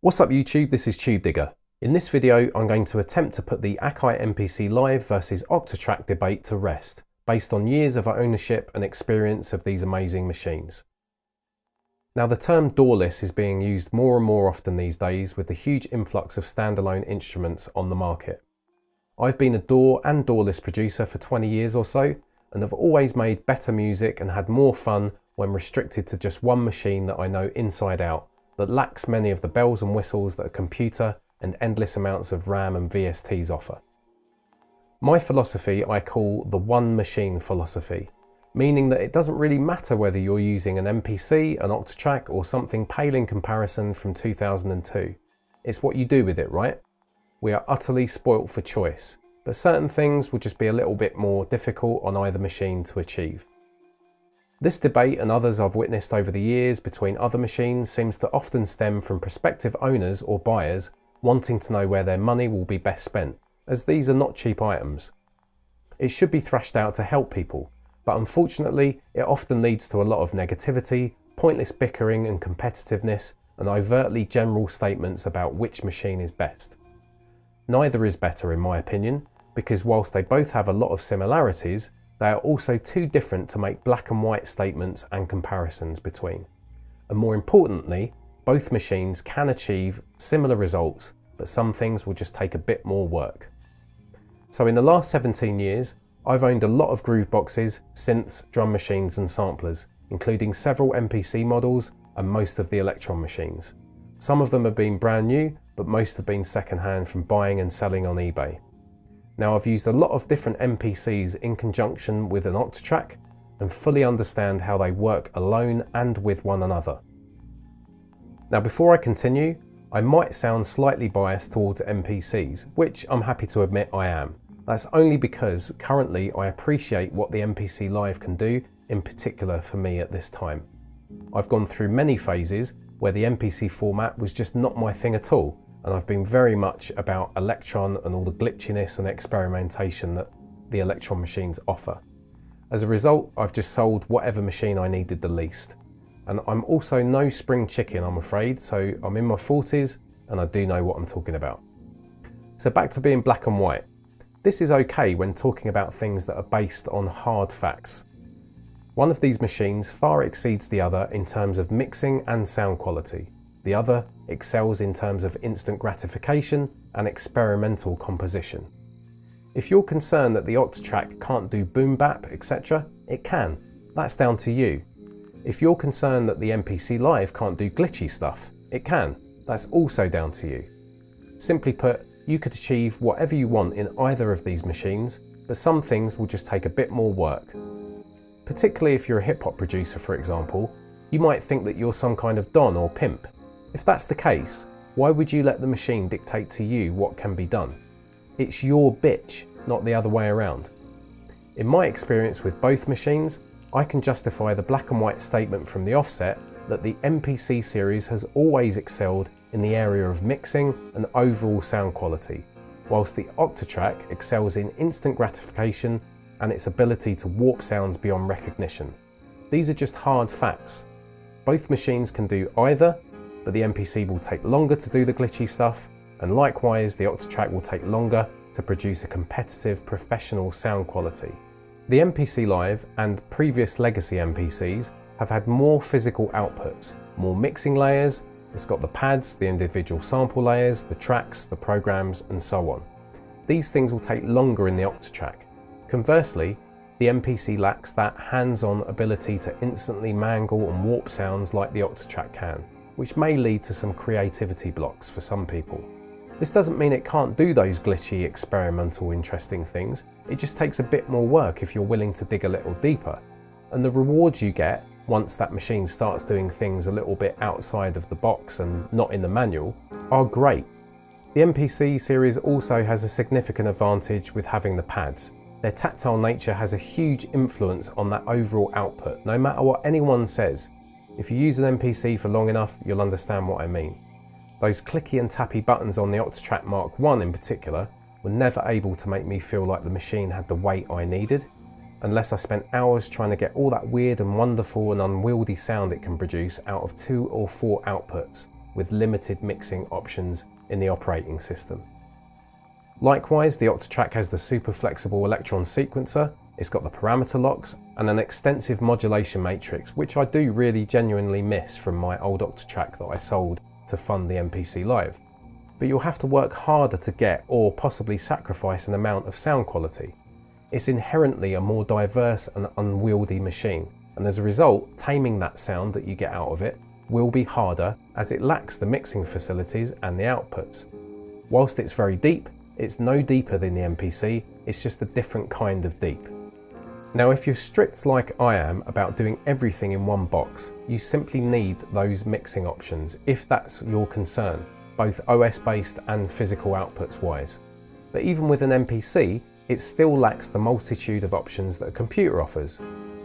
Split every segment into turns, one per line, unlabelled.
What's up YouTube, this is Tubedigga. In this video I'm going to attempt to put the Akai Mpc Live versus Octatrack debate to rest, based on years of ownership and experience of these amazing machines. Now the term doorless is being used more and more often these days with the huge influx of standalone instruments on the market. I've been a door and doorless producer for 20 years or so, and have always made better music and had more fun when restricted to just one machine that I know inside out, that lacks many of the bells and whistles that a computer and endless amounts of RAM and VSTs offer. My philosophy I call the one machine philosophy, meaning that it doesn't really matter whether you're using an MPC, an Octatrack or something pale in comparison from 2002. It's what you do with it, right? We are utterly spoilt for choice, but certain things will just be a little bit more difficult on either machine to achieve. This debate and others I've witnessed over the years between other machines seems to often stem from prospective owners or buyers wanting to know where their money will be best spent, as these are not cheap items. It should be thrashed out to help people, but unfortunately it often leads to a lot of negativity, pointless bickering and competitiveness, and overtly general statements about which machine is best. Neither is better in my opinion, because whilst they both have a lot of similarities, they are also too different to make black and white statements and comparisons between. And more importantly, both machines can achieve similar results, but some things will just take a bit more work. So in the last 17 years, I've owned a lot of groove boxes, synths, drum machines and samplers, including several MPC models and most of the Electron machines. Some of them have been brand new, but most have been second-hand from buying and selling on eBay. Now I've used a lot of different MPCs in conjunction with an Octatrack and fully understand how they work alone and with one another. Now before I continue, I might sound slightly biased towards MPCs, which I'm happy to admit I am. That's only because currently I appreciate what the MPC Live can do, in particular for me at this time. I've gone through many phases where the MPC format was just not my thing at all, and I've been very much about Electron and all the glitchiness and experimentation that the Electron machines offer. As a result, I've just sold whatever machine I needed the least. And I'm also no spring chicken, I'm afraid, so I'm in my 40s and I do know what I'm talking about. So back to being black and white. This is okay when talking about things that are based on hard facts. One of these machines far exceeds the other in terms of mixing and sound quality. The other excels in terms of instant gratification and experimental composition. If you're concerned that the Octatrack can't do boom bap, etc., it can. That's down to you. If you're concerned that the MPC Live can't do glitchy stuff, it can. That's also down to you. Simply put, you could achieve whatever you want in either of these machines, but some things will just take a bit more work. Particularly if you're a hip-hop producer, for example, you might think that you're some kind of don or pimp. If that's the case, why would you let the machine dictate to you what can be done? It's your bitch, not the other way around. In my experience with both machines, I can justify the black and white statement from the offset that the MPC series has always excelled in the area of mixing and overall sound quality, whilst the Octatrack excels in instant gratification and its ability to warp sounds beyond recognition. These are just hard facts. Both machines can do either, but the MPC will take longer to do the glitchy stuff, and likewise the Octatrack will take longer to produce a competitive professional sound quality. The MPC Live and previous legacy MPCs have had more physical outputs, more mixing layers, it's got the pads, the individual sample layers, the tracks, the programs and so on. These things will take longer in the Octatrack. Conversely, the MPC lacks that hands-on ability to instantly mangle and warp sounds like the Octatrack can, which may lead to some creativity blocks for some people. This doesn't mean it can't do those glitchy, experimental, interesting things. It just takes a bit more work if you're willing to dig a little deeper. And the rewards you get once that machine starts doing things a little bit outside of the box and not in the manual are great. The MPC series also has a significant advantage with having the pads. Their tactile nature has a huge influence on that overall output, no matter what anyone says. If you use an MPC for long enough, you'll understand what I mean. Those clicky and tappy buttons on the Octatrack Mark I in particular were never able to make me feel like the machine had the weight I needed, unless I spent hours trying to get all that weird and wonderful and unwieldy sound it can produce out of 2 or 4 outputs, with limited mixing options in the operating system. Likewise, the Octatrack has the super flexible electron sequencer, it's got the parameter locks and an extensive modulation matrix, which I do really genuinely miss from my old Octatrack that I sold to fund the MPC Live. But you'll have to work harder to get, or possibly sacrifice, an amount of sound quality. It's inherently a more diverse and unwieldy machine, and as a result, taming that sound that you get out of it will be harder as it lacks the mixing facilities and the outputs. Whilst it's very deep, it's no deeper than the MPC, it's just a different kind of deep. Now, if you're strict like I am about doing everything in one box, you simply need those mixing options if that's your concern, both OS based and physical outputs wise. But even with an MPC, it still lacks the multitude of options that a computer offers.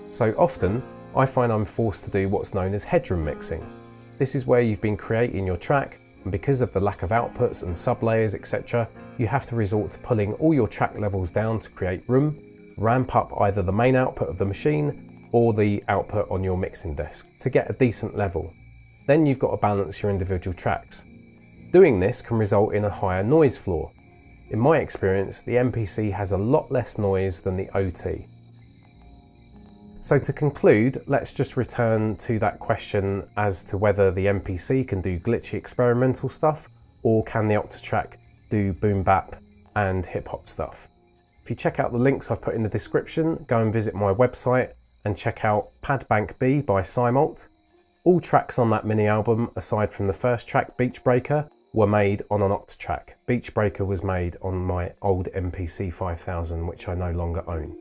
So often, I find I'm forced to do what's known as headroom mixing. This is where you've been creating your track, and because of the lack of outputs and sublayers, etc., you have to resort to pulling all your track levels down to create room, ramp up either the main output of the machine or the output on your mixing desk to get a decent level. Then you've got to balance your individual tracks. Doing this can result in a higher noise floor. In my experience, the MPC has a lot less noise than the OT. So to conclude, let's just return to that question as to whether the MPC can do glitchy experimental stuff, or can the Octatrack do boom bap and hip hop stuff. If you check out the links I've put in the description, go and visit my website and check out Pad Bank B by Cymalt. All tracks on that mini album, aside from the first track, Beach Breaker, were made on an Octatrack. Beach Breaker was made on my old MPC 5000, which I no longer own.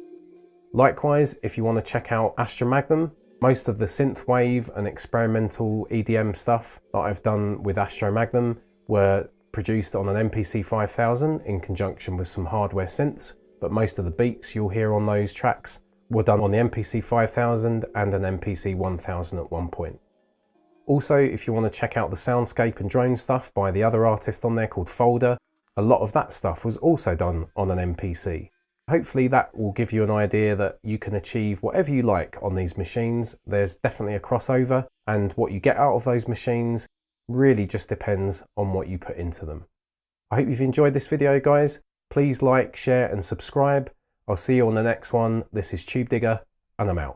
Likewise, if you want to check out Astra Magnum, most of the synthwave and experimental EDM stuff that I've done with Astro Magnum were produced on an MPC 5000 in conjunction with some hardware synths, but most of the beats you'll hear on those tracks were done on the MPC 5000 and an MPC 1000 at one point. Also, if you want to check out the soundscape and drone stuff by the other artist on there called Folder, a lot of that stuff was also done on an MPC. Hopefully that will give you an idea that you can achieve whatever you like on these machines. There's definitely a crossover, and what you get out of those machines really just depends on what you put into them. I hope you've enjoyed this video, guys. Please like, share and subscribe. I'll see you on the next one. This is Tubedigga and I'm out.